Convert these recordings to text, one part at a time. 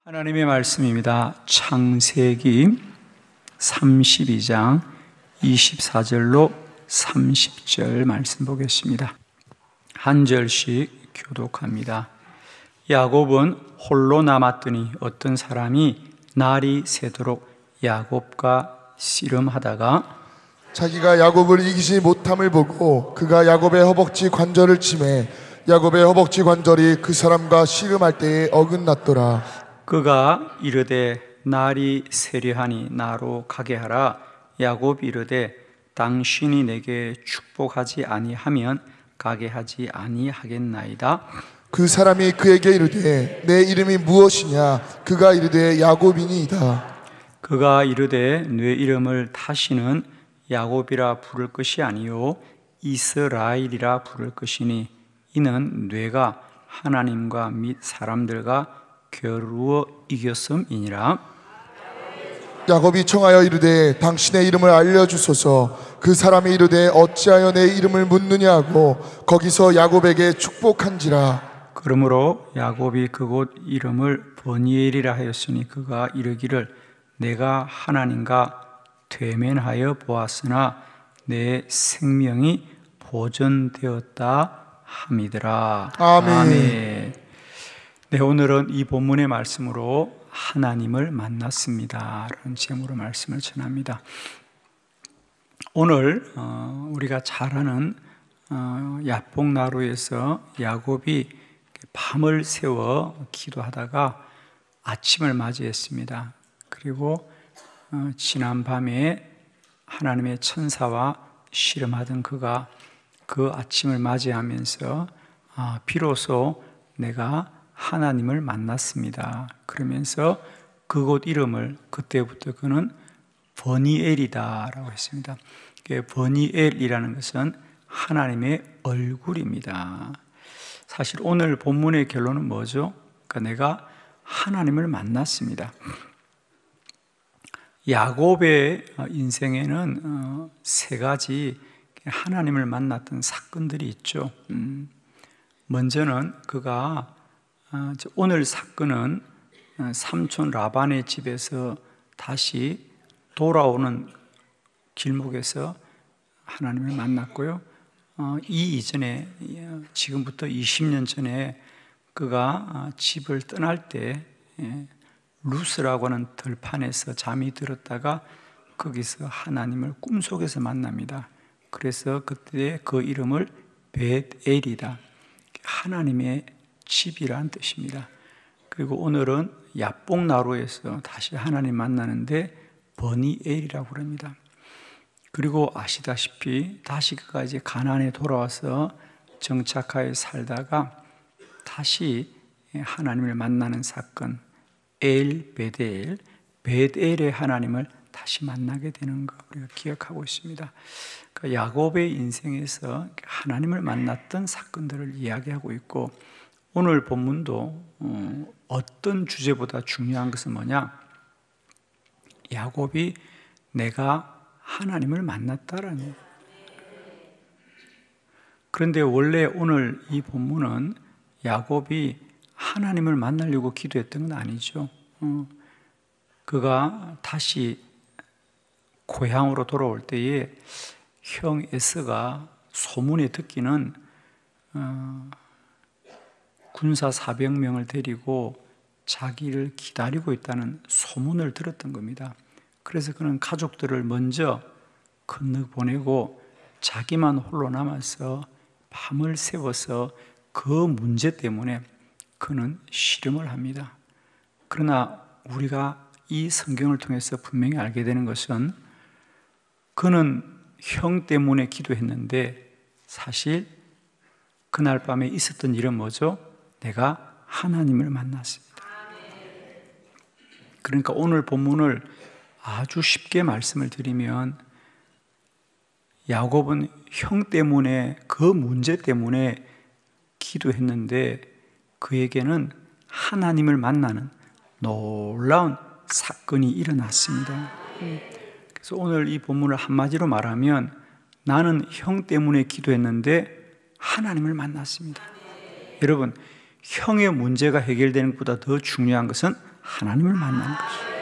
하나님의 말씀입니다. 창세기 32장 24절로 30절 말씀 보겠습니다. 한 절씩 교독합니다. 야곱은 홀로 남았더니 어떤 사람이 날이 새도록 야곱과 씨름하다가 자기가 야곱을 이기지 못함을 보고 그가 야곱의 허벅지 관절을 치매 야곱의 허벅지 관절이 그 사람과 씨름할 때에 어긋났더라. 그가 이르되 날이 세려하니 나로 가게 하라. 야곱이 이르되 당신이 내게 축복하지 아니하면 가게 하지 아니하겠나이다. 그 사람이 그에게 이르되 내 이름이 무엇이냐? 그가 이르되 야곱이니이다. 그가 이르되 내 이름을 다시는 야곱이라 부를 것이 아니요 이스라엘이라 부를 것이니 이는 뇌가 하나님과 및 사람들과 겨루어 이겼음이니라. 야곱이 청하여 이르되 당신의 이름을 알려주소서. 그 사람이 이르되 어찌하여 내 이름을 묻느냐 하고 거기서 야곱에게 축복한지라. 그러므로 야곱이 그곳 이름을 버니엘이라 하였으니 그가 이르기를 내가 하나님과 되면하여 보았으나 내 생명이 보존되었다 함이더라. 아멘. 네, 오늘은 이 본문의 말씀으로 하나님을 만났습니다 라는 제목으로 말씀을 전합니다. 오늘 우리가 잘 아는 야복나루에서 야곱이 밤을 새워 기도하다가 아침을 맞이했습니다. 그리고 지난 밤에 하나님의 천사와 씨름하던 그가 그 아침을 맞이하면서 비로소 내가 하나님을 만났습니다 그러면서 그곳 이름을 그때부터 그는 버니엘이다 라고 했습니다. 버니엘이라는 것은 하나님의 얼굴입니다. 사실 오늘 본문의 결론은 뭐죠? 그러니까 내가 하나님을 만났습니다. 야곱의 인생에는 세 가지 하나님을 만났던 사건들이 있죠. 먼저는 그가 오늘 사건은 삼촌 라반의 집에서 다시 돌아오는 길목에서 하나님을 만났고요. 이 이전에 지금부터 20년 전에 그가 집을 떠날 때 루스라고 하는 들판에서 잠이 들었다가 거기서 하나님을 꿈속에서 만납니다. 그래서 그때 그 이름을 벳엘이다, 하나님의 집이란 뜻입니다. 그리고 오늘은 야복나루에서 다시 하나님 만나는데 버니엘이라고 그럽니다. 그리고 아시다시피 다시 그가 이제 가나안에 돌아와서 정착하여 살다가 다시 하나님을 만나는 사건 베델, 베델의 하나님을 다시 만나게 되는 거 우리가 기억하고 있습니다. 그러니까 야곱의 인생에서 하나님을 만났던 사건들을 이야기하고 있고 오늘 본문도 어떤 주제보다 중요한 것은 뭐냐? 야곱이 내가 하나님을 만났다라는 거예요. 그런데 원래 오늘 이 본문은 야곱이 하나님을 만나려고 기도했던 건 아니죠. 그가 다시 고향으로 돌아올 때에 형 에서가 소문에 듣기는 군사 400명을 데리고 자기를 기다리고 있다는 소문을 들었던 겁니다. 그래서 그는 가족들을 먼저 건너보내고 자기만 홀로 남아서 밤을 새워서 그 문제 때문에 그는 씨름을 합니다. 그러나 우리가 이 성경을 통해서 분명히 알게 되는 것은 그는 형 때문에 기도했는데 사실 그날 밤에 있었던 일은 뭐죠? 내가 하나님을 만났습니다. 그러니까 오늘 본문을 아주 쉽게 말씀을 드리면 야곱은 형 때문에 그 문제 때문에 기도했는데 그에게는 하나님을 만나는 놀라운 사건이 일어났습니다. 그래서 오늘 이 본문을 한마디로 말하면 나는 형 때문에 기도했는데 하나님을 만났습니다. 여러분, 형의 문제가 해결되는 것보다 더 중요한 것은 하나님을 만난 것이에요.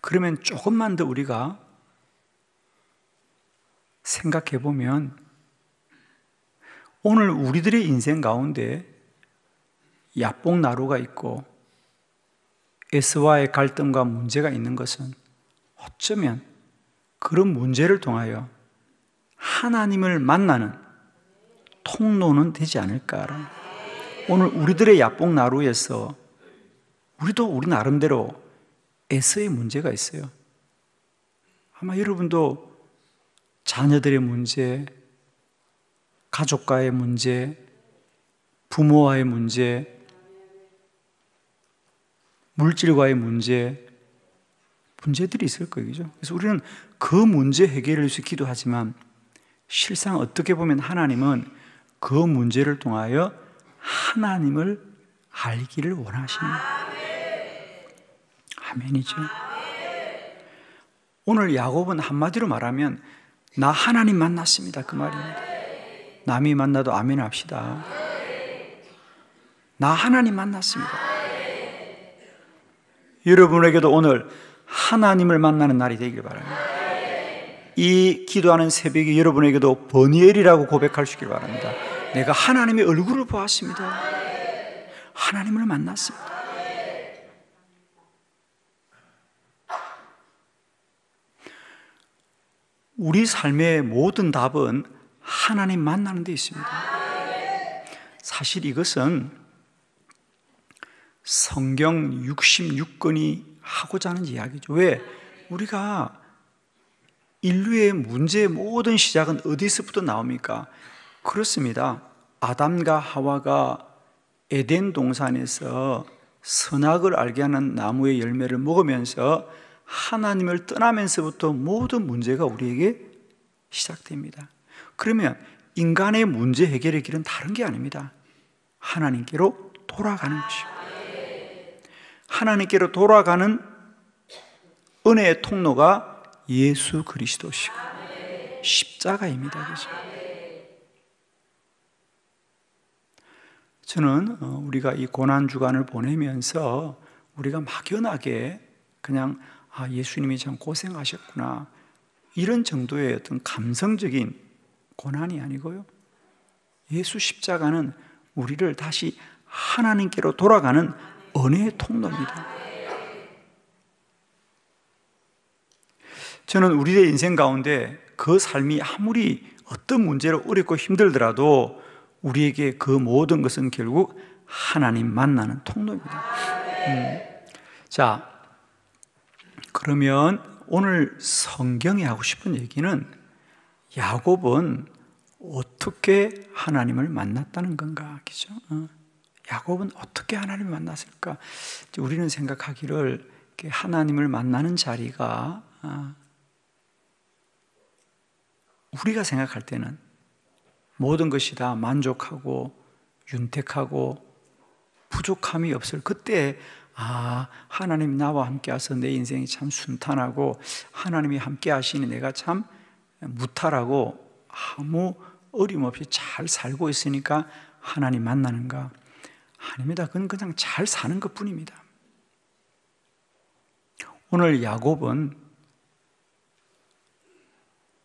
그러면 조금만 더 우리가 생각해 보면 오늘 우리들의 인생 가운데 야뽕나루가 있고 에서와의 갈등과 문제가 있는 것은 어쩌면 그런 문제를 통하여 하나님을 만나는 통로는 되지 않을까라는, 오늘 우리들의 야뽕나루에서 우리도 우리 나름대로 에서의 문제가 있어요. 아마 여러분도 자녀들의 문제, 가족과의 문제, 부모와의 문제, 물질과의 문제들이 있을 거예요. 그죠? 그래서 우리는 그 문제 해결을 위해서 기도하지만 실상 어떻게 보면 하나님은 그 문제를 통하여 하나님을 알기를 원하십니다. 아멘이죠. 오늘 야곱은 한마디로 말하면 나 하나님 만났습니다, 그 말입니다. 남이 만나도 아멘 합시다. 나 하나님 만났습니다. 여러분에게도 오늘 하나님을 만나는 날이 되기를 바랍니다. 이 기도하는 새벽에 여러분에게도 버니엘이라고 고백할 수 있기를 바랍니다. 내가 하나님의 얼굴을 보았습니다. 하나님을 만났습니다. 우리 삶의 모든 답은 하나님 만나는 데 있습니다. 사실 이것은 성경 66권이 하고자 하는 이야기죠. 왜? 우리가 인류의 문제의 모든 시작은 어디서부터 나옵니까? 그렇습니다. 아담과 하와가 에덴 동산에서 선악을 알게 하는 나무의 열매를 먹으면서 하나님을 떠나면서부터 모든 문제가 우리에게 시작됩니다. 그러면 인간의 문제 해결의 길은 다른 게 아닙니다. 하나님께로 돌아가는 것이고, 하나님께로 돌아가는 은혜의 통로가 예수 그리스도시고 십자가입니다. 그렇죠? 저는 우리가 이 고난주간을 보내면서 우리가 막연하게 그냥 예수님이 참 고생하셨구나, 이런 정도의 어떤 감성적인 고난이 아니고요, 예수 십자가는 우리를 다시 하나님께로 돌아가는 은혜의 통로입니다. 저는 우리의 인생 가운데 그 삶이 아무리 어떤 문제로 어렵고 힘들더라도 우리에게 그 모든 것은 결국 하나님 만나는 통로입니다. 자, 그러면 오늘 성경이 하고 싶은 얘기는 야곱은 어떻게 하나님을 만났다는 건가, 그죠? 야곱은 어떻게 하나님을 만났을까? 우리는 생각하기를 하나님을 만나는 자리가 우리가 생각할 때는 모든 것이 다 만족하고 윤택하고 부족함이 없을 그때 하나님 나와 함께 하셔서 내 인생이 참 순탄하고 하나님이 함께 하시니 내가 참 무탈하고 아무 어림없이 잘 살고 있으니까 하나님 만나는가? 아닙니다. 그건 그냥 잘 사는 것 뿐입니다. 오늘 야곱은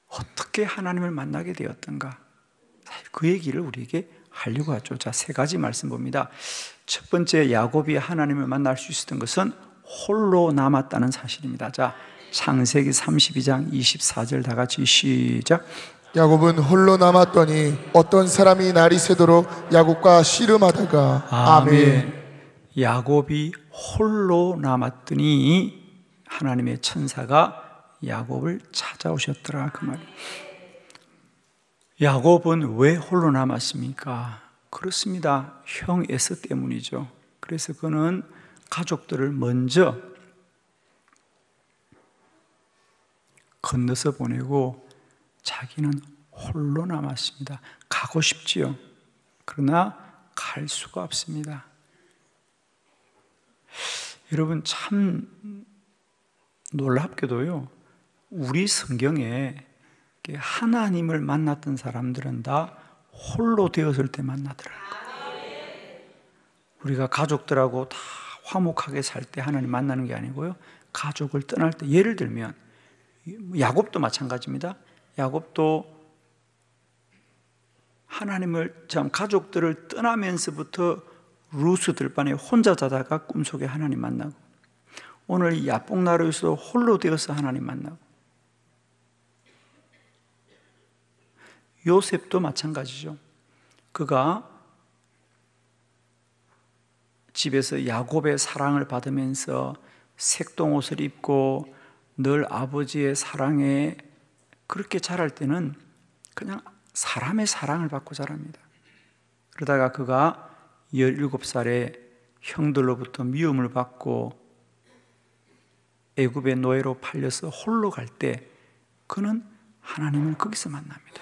어떻게 하나님을 만나게 되었던가? 그 얘기를 우리에게 하려고 하죠. 자, 세 가지 말씀 봅니다. 첫 번째, 야곱이 하나님을 만날 수 있었던 것은 홀로 남았다는 사실입니다. 자, 창세기 32장 24절 다 같이 시작. 야곱은 홀로 남았더니 어떤 사람이 날이 새도록 야곱과 씨름하다가. 아멘. 야곱이 홀로 남았더니 하나님의 천사가 야곱을 찾아오셨더라, 그 말이에요. 야곱은 왜 홀로 남았습니까? 그렇습니다. 형 에서 때문이죠. 그래서 그는 가족들을 먼저 건너서 보내고 자기는 홀로 남았습니다. 가고 싶지요. 그러나 갈 수가 없습니다. 여러분, 참 놀랍게도요, 우리 성경에 하나님을 만났던 사람들은 다 홀로 되었을 때 만나더라고요. 우리가 가족들하고 다 화목하게 살 때 하나님 만나는 게 아니고요, 가족을 떠날 때, 예를 들면 야곱도 마찬가지입니다. 야곱도 하나님을, 참 가족들을 떠나면서부터 루스 들판에 혼자 자다가 꿈속에 하나님 만나고, 오늘 이 야복나루에서 홀로 되어서 하나님 만나고, 요셉도 마찬가지죠. 그가 집에서 야곱의 사랑을 받으면서 색동옷을 입고 늘 아버지의 사랑에 그렇게 자랄 때는 그냥 사람의 사랑을 받고 자랍니다. 그러다가 그가 17살에 형들로부터 미움을 받고 애굽의 노예로 팔려서 홀로 갈 때 그는 하나님을 거기서 만납니다.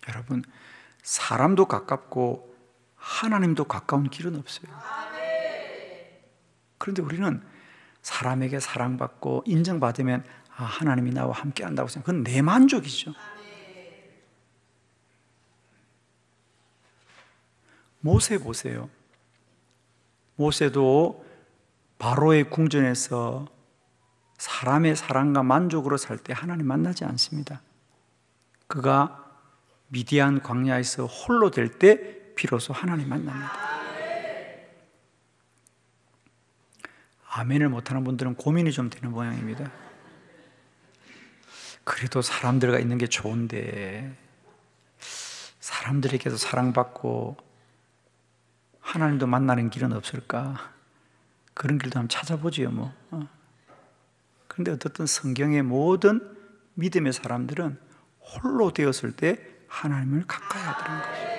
여러분, 사람도 가깝고 하나님도 가까운 길은 없어요. 그런데 우리는 사람에게 사랑받고 인정받으면 하나님이 나와 함께 한다고 생각해요. 그건 내 만족이죠. 모세 보세요. 모세도 바로의 궁전에서 사람의 사랑과 만족으로 살 때 하나님 만나지 않습니다. 그가 미디안 광야에서 홀로 될 때 비로소 하나님 만납니다. 아멘을 못하는 분들은 고민이 좀 되는 모양입니다. 그래도 사람들과 있는 게 좋은데, 사람들에게도 사랑받고 하나님도 만나는 길은 없을까? 그런 길도 한번 찾아보지요, 뭐. 그런데 어떻든 성경의 모든 믿음의 사람들은 홀로 되었을 때 하나님을 가까이 하더라는 거죠.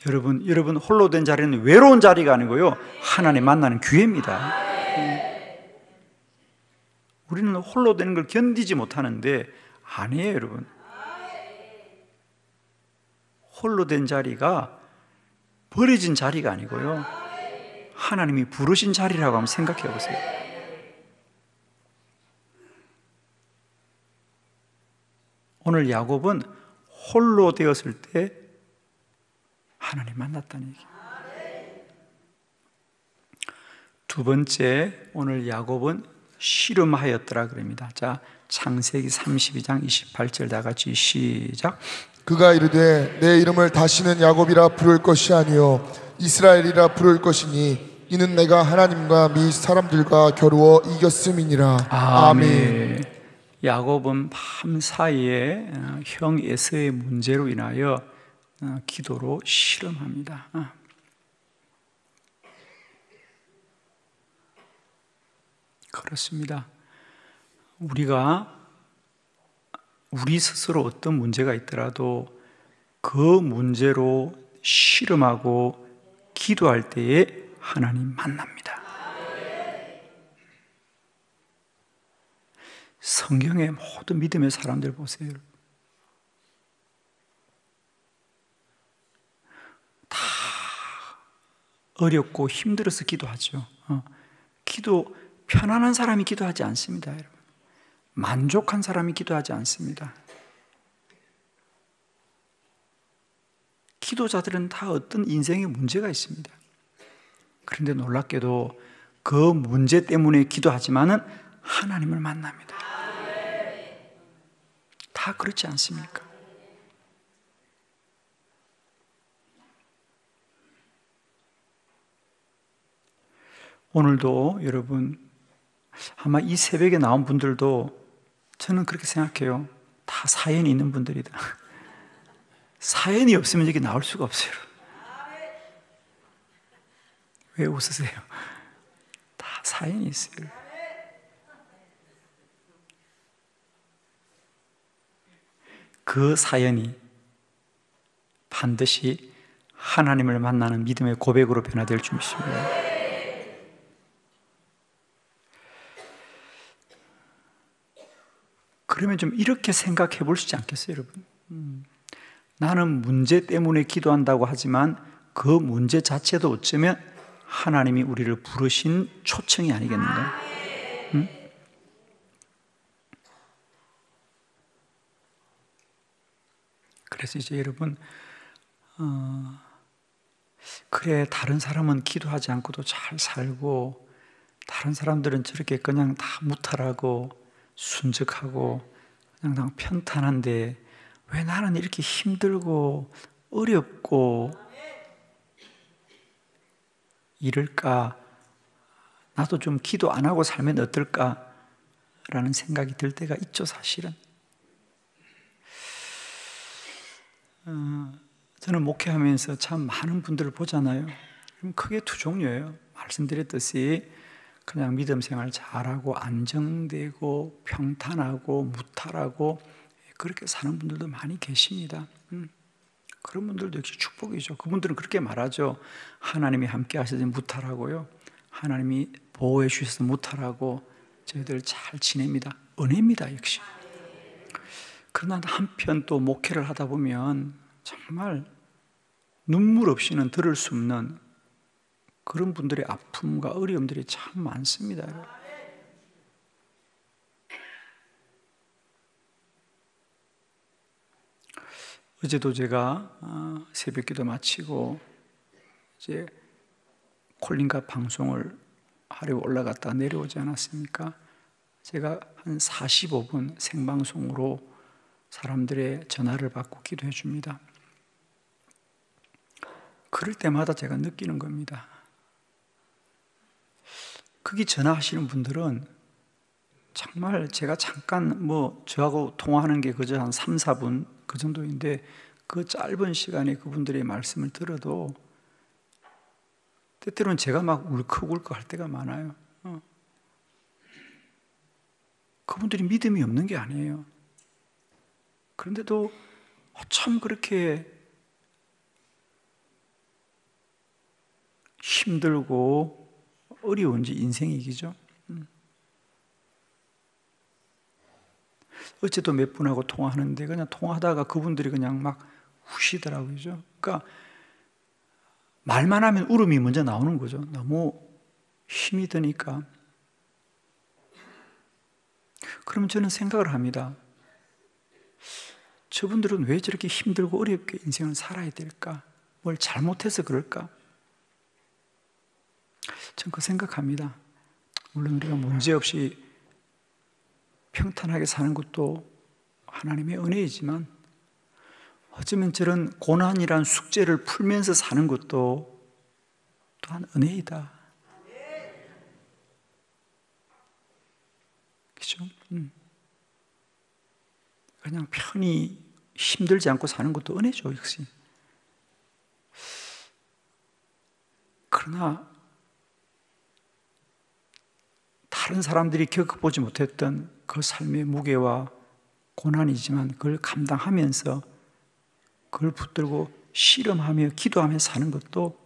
여러분 홀로 된 자리는 외로운 자리가 아니고요, 하나님 만나는 기회입니다. 우리는 홀로 되는 걸 견디지 못하는데 아니에요, 여러분. 홀로 된 자리가 버려진 자리가 아니고요, 하나님이 부르신 자리라고 한번 생각해 보세요. 오늘 야곱은 홀로 되었을 때 하나님 만났다는 얘기예요. 두 번째, 오늘 야곱은 씨름하였더라 그럽니다. 자, 창세기 32장 28절 다 같이 시작. 그가 이르되 내 이름을 다시는 야곱이라 부를 것이 아니요 이스라엘이라 부를 것이니 이는 내가 하나님과 미 사람들과 겨루어 이겼음이니라. 아멘. 야곱은 밤 사이에 형 에서의 문제로 인하여 기도로 씨름합니다. 그렇습니다. 우리가 우리 스스로 어떤 문제가 있더라도 그 문제로 씨름하고 기도할 때에 하나님 만납니다. 성경의 모든 믿음의 사람들 보세요. 다 어렵고 힘들어서 기도하죠. 기도 편안한 사람이 기도하지 않습니다, 여러분. 만족한 사람이 기도하지 않습니다. 기도자들은 다 어떤 인생에 문제가 있습니다. 그런데 놀랍게도 그 문제 때문에 기도하지만은 하나님을 만납니다. 다 그렇지 않습니까? 오늘도 여러분, 아마 이 새벽에 나온 분들도 저는 그렇게 생각해요. 다 사연이 있는 분들이다. 사연이 없으면 여기 나올 수가 없어요. 왜 웃으세요? 다 사연이 있어요. 그 사연이 반드시 하나님을 만나는 믿음의 고백으로 변화될 줄 믿습니다. 그러면 좀 이렇게 생각해 볼 수 있지 않겠어요, 여러분? 나는 문제 때문에 기도한다고 하지만 그 문제 자체도 어쩌면 하나님이 우리를 부르신 초청이 아니겠는가? 그래서 이제 여러분, 그래, 다른 사람은 기도하지 않고도 잘 살고 다른 사람들은 저렇게 그냥 다 무탈하고 순적하고 그냥 다 편탄한데 왜 나는 이렇게 힘들고 어렵고 이럴까? 나도 좀 기도 안 하고 살면 어떨까? 라는 생각이 들 때가 있죠, 사실은. 저는 목회하면서 참 많은 분들을 보잖아요. 크게 두 종류예요. 말씀드렸듯이 그냥 믿음 생활 잘하고 안정되고 평탄하고 무탈하고 그렇게 사는 분들도 많이 계십니다. 그런 분들도 역시 축복이죠. 그분들은 그렇게 말하죠. 하나님이 함께 하셔서 무탈하고요, 하나님이 보호해 주셔서 무탈하고 저희들 잘 지냅니다. 은혜입니다, 역시. 그러나 한편 또 목회를 하다 보면 정말 눈물 없이는 들을 수 없는 그런 분들의 아픔과 어려움들이 참 많습니다. 어제도 제가 새벽기도 마치고 이제 콜린과 방송을 하려고 올라갔다가 내려오지 않았습니까? 제가 한 45분 생방송으로 사람들의 전화를 받고 기도해 줍니다. 그럴 때마다 제가 느끼는 겁니다. 거기 전화하시는 분들은 정말 제가 잠깐 저하고 통화하는 게 그저 한 3, 4분 그 정도인데 그 짧은 시간에 그분들의 말씀을 들어도 때때로는 제가 막 울컥울컥 할 때가 많아요. 그분들이 믿음이 없는 게 아니에요. 그런데도 참 그렇게 힘들고 어려운지 인생이기죠. 어제도 몇 분하고 통화하는데 그냥 통화하다가 그분들이 그냥 막 우시더라고요. 그러니까 말만 하면 울음이 먼저 나오는 거죠. 너무 힘이 드니까. 그러면 저는 생각을 합니다. 저분들은 왜 저렇게 힘들고 어렵게 인생을 살아야 될까? 뭘 잘못해서 그럴까? 전 그 생각합니다. 물론 우리가 문제없이 평탄하게 사는 것도 하나님의 은혜이지만 어쩌면 저런 고난이란 숙제를 풀면서 사는 것도 또한 은혜이다. 그렇죠? 그냥 편히 힘들지 않고 사는 것도 은혜죠, 역시. 그러나 다른 사람들이 겪어보지 못했던 그 삶의 무게와 고난이지만 그걸 감당하면서 그걸 붙들고 씨름하며 기도하며 사는 것도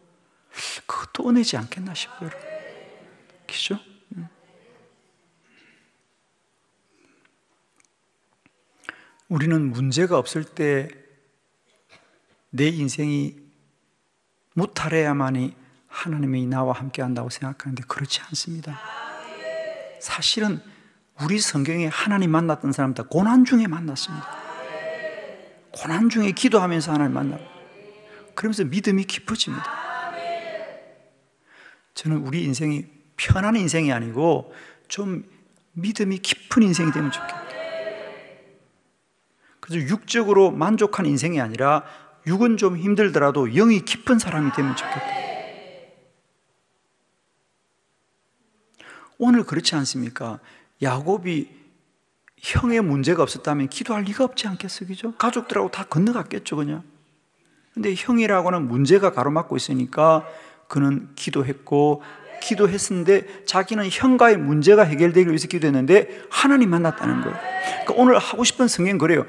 그것도 은혜지 않겠나 싶어요. 그렇죠? 우리는 문제가 없을 때 내 인생이 무탈해야만이 하나님이 나와 함께 한다고 생각하는데 그렇지 않습니다. 사실은 우리 성경에 하나님 만났던 사람 다 고난 중에 만났습니다. 고난 중에 기도하면서 하나님 만나고 그러면서 믿음이 깊어집니다. 저는 우리 인생이 편한 인생이 아니고 좀 믿음이 깊은 인생이 되면 좋겠다. 그래서 육적으로 만족한 인생이 아니라 육은 좀 힘들더라도 영이 깊은 사람이 되면 좋겠다. 오늘 그렇지 않습니까? 야곱이 형의 문제가 없었다면 기도할 리가 없지 않겠어요? 그죠? 가족들하고 다 건너갔겠죠, 그냥. 근데 형이라고는 문제가 가로막고 있으니까 그는 기도했는데 자기는 형과의 문제가 해결되기 위해서 기도했는데 하나님 만났다는 거예요. 그러니까 오늘 하고 싶은 성경 그래요.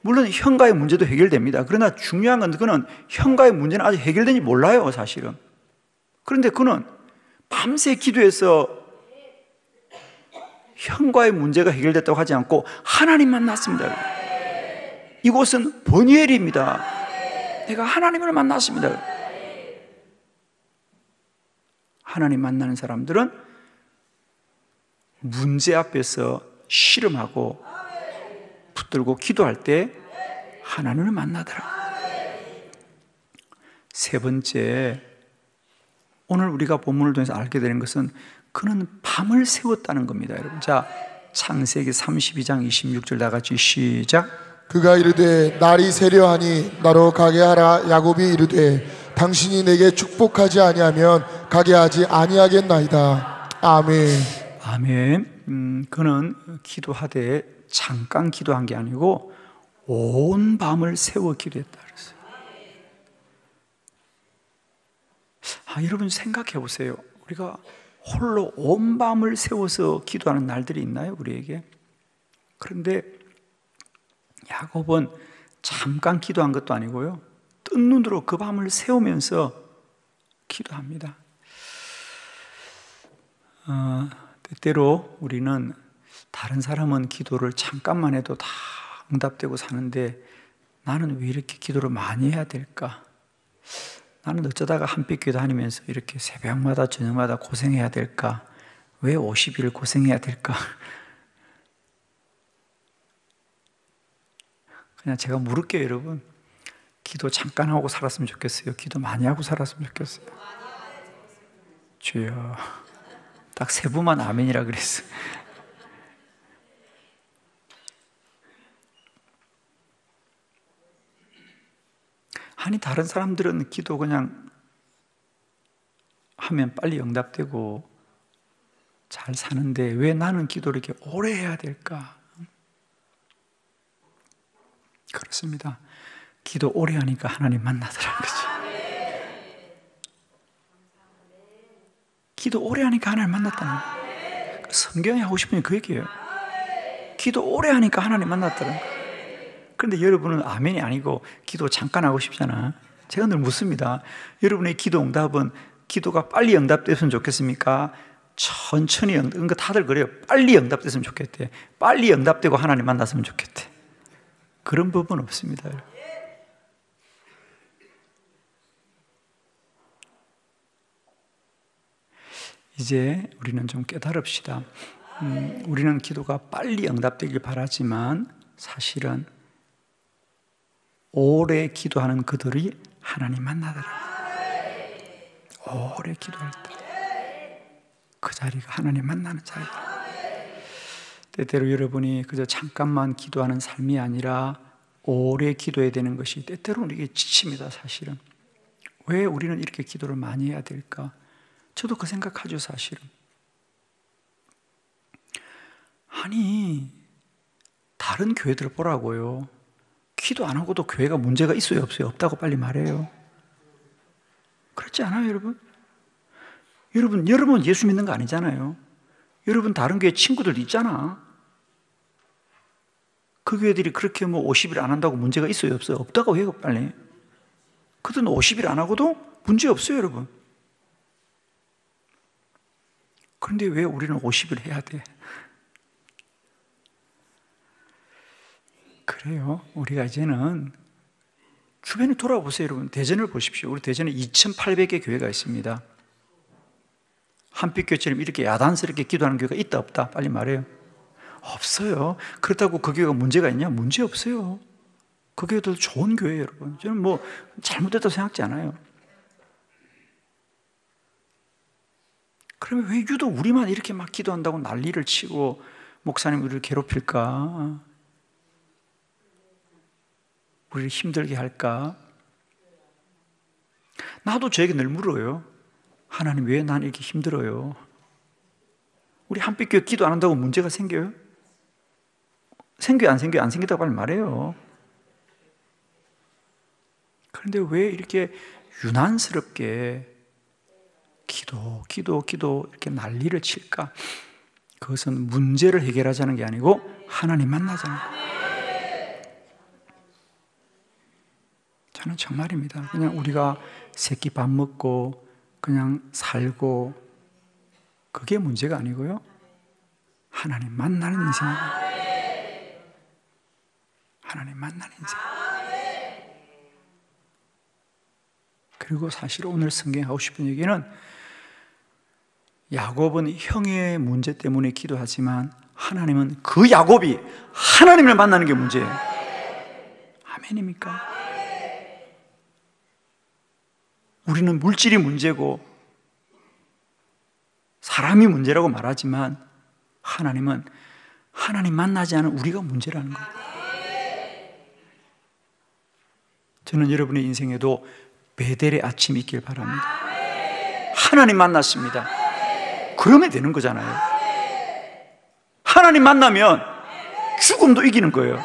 물론 형과의 문제도 해결됩니다. 그러나 중요한 건 그는 형과의 문제는 아직 해결된지 몰라요, 사실은. 그런데 그는 밤새 기도해서 형과의 문제가 해결됐다고 하지 않고 하나님 만났습니다. 이곳은 보니엘입니다. 내가 하나님을 만났습니다. 하나님 만나는 사람들은 문제 앞에서 씨름하고 붙들고 기도할 때 하나님을 만나더라. 세 번째, 오늘 우리가 본문을 통해서 알게 되는 것은 그는 밤을 세웠다는 겁니다, 여러분. 자, 창세기 32장 26절 다 같이 시작. 그가 이르되 날이 새려하니 나로 가게 하라. 야곱이 이르되 당신이 내게 축복하지 아니하면 가게 하지 아니하겠나이다. 아멘. 아멘. 그는 기도하되 잠깐 기도한 게 아니고 온 밤을 세워 기도했다 그랬어요. 여러분 생각해 보세요. 우리가 홀로 온 밤을 세워서 기도하는 날들이 있나요, 우리에게? 그런데 야곱은 잠깐 기도한 것도 아니고요, 뜬 눈으로 그 밤을 세우면서 기도합니다. 때때로 우리는 다른 사람은 기도를 잠깐만 해도 다 응답되고 사는데 나는 왜 이렇게 기도를 많이 해야 될까? 나는 어쩌다가 한빛교회 다니면서 이렇게 새벽마다 저녁마다 고생해야 될까? 왜 50일 고생해야 될까? 그냥 제가 물을게요, 여러분. 기도 잠깐 하고 살았으면 좋겠어요? 기도 많이 하고 살았으면 좋겠어요? 주여, 딱 세 분만 아멘이라 그랬어요. 아니, 다른 사람들은 기도 그냥 하면 빨리 응답되고 잘 사는데 왜 나는 기도를 이렇게 오래 해야 될까? 그렇습니다. 기도 오래 하니까 하나님 만나더라는 거죠. 기도 오래 하니까 하나님 만났다는 거예요. 성경이 하고 싶은 그 얘기예요. 기도 오래 하니까 하나님 만났다는 거예요. 그런데 여러분은 아멘이 아니고 기도 잠깐 하고 싶잖아. 제가 늘 묻습니다. 여러분의 기도 응답은 기도가 빨리 응답됐으면 좋겠습니까? 천천히 그러니까 다들 그래요. 빨리 응답됐으면 좋겠대. 빨리 응답되고 하나님 만났으면 좋겠대. 그런 법은 없습니다. 이제 우리는 좀 깨달읍시다. 우리는 기도가 빨리 응답되길 바라지만 사실은 오래 기도하는 그들이 하나님 만나더라. 오래 기도할 때 그 자리가 하나님 만나는 자리다. 때때로 여러분이 그저 잠깐만 기도하는 삶이 아니라 오래 기도해야 되는 것이 때때로는 이게 지칩니다. 사실은 왜 우리는 이렇게 기도를 많이 해야 될까? 저도 그 생각하죠. 사실은 아니 다른 교회들 보라고요. 기도 안 하고도 교회가 문제가 있어요, 없어요? 없다고 빨리 말해요. 그렇지 않아요, 여러분? 여러분 예수 믿는 거 아니잖아요. 여러분 다른 교회 친구들 있잖아. 그 교회들이 그렇게 50일 안 한다고 문제가 있어요, 없어요? 없다고 해요, 빨리. 그들은 50일 안 하고도 문제 없어요, 여러분. 그런데 왜 우리는 50일 해야 돼? 그래요. 우리가 이제는 주변에 돌아보세요, 여러분. 대전을 보십시오. 우리 대전에 2,800개 교회가 있습니다. 한빛교회처럼 이렇게 야단스럽게 기도하는 교회가 있다, 없다? 빨리 말해요. 없어요. 그렇다고 그 교회가 문제가 있냐? 문제 없어요. 그 교회도 좋은 교회예요, 여러분. 저는 잘못됐다고 생각하지 않아요. 그러면 왜 유독 우리만 이렇게 막 기도한다고 난리를 치고 목사님 우리를 괴롭힐까? 우리를 힘들게 할까? 나도 저에게 늘 물어요. 하나님 왜 난 이렇게 힘들어요? 우리 한빛교회 기도 안 한다고 문제가 생겨요? 생겨요? 안 생겨요? 안 생기다고 빨리 말해요. 그런데 왜 이렇게 유난스럽게 기도 이렇게 난리를 칠까? 그것은 문제를 해결하자는 게 아니고 하나님 만나자는 거예요. 저는 정말입니다. 그냥 우리가 새끼 밥 먹고 그냥 살고 그게 문제가 아니고요. 하나님 만나는 인생입니다. 하나님 만나는 인생. 그리고 사실 오늘 성경에 하고 싶은 얘기는 야곱은 형의 문제 때문에 기도하지만 하나님은 그 야곱이 하나님을 만나는 게 문제예요. 아멘입니까? 우리는 물질이 문제고 사람이 문제라고 말하지만 하나님은 하나님 만나지 않은 우리가 문제라는 거예요. 저는 여러분의 인생에도 베델의 아침이 있길 바랍니다. 하나님 만났습니다. 그러면 되는 거잖아요. 하나님 만나면 죽음도 이기는 거예요.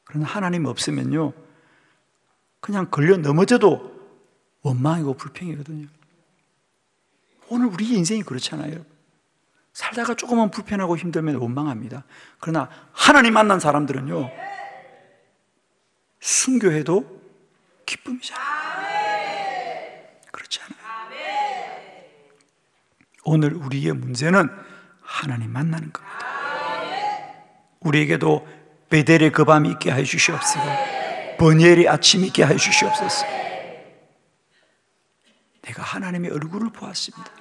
그러나 하나님 없으면요, 그냥 걸려 넘어져도 원망이고 불평이거든요. 오늘 우리 인생이 그렇잖아요. 살다가 조금만 불편하고 힘들면 원망합니다. 그러나 하나님 만난 사람들은요, 순교해도 기쁨이잖아요. 그렇지 않아요? 오늘 우리의 문제는 하나님 만나는 겁니다. 우리에게도 베델의 그 밤이 있게 하여 주시옵소서. 버니엘의 아침이 있게 하여 주시옵소서. 내가 하나님의 얼굴을 보았습니다.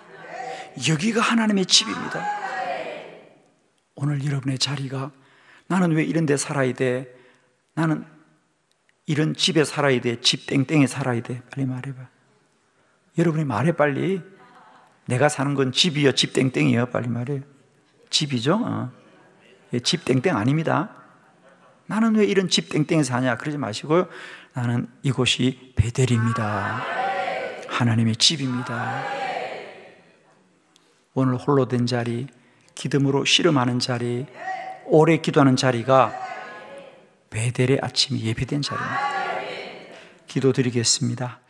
여기가 하나님의 집입니다. 오늘 여러분의 자리가, 나는 왜 이런 데 살아야 돼? 나는 이런 집에 살아야 돼? 집 땡땡에 살아야 돼? 빨리 말해봐. 여러분이 말해 빨리. 내가 사는 건 집이요, 집 땡땡이요? 빨리 말해. 집이죠? 집 땡땡 아닙니다. 나는 왜 이런 집 땡땡에 사냐? 그러지 마시고요, 나는 이곳이 베델입니다. 하나님의 집입니다. 오늘 홀로 된 자리, 기름으로 씨름하는 자리, 오래 기도하는 자리가 베델의 아침이 예배된 자리입니다. 기도드리겠습니다.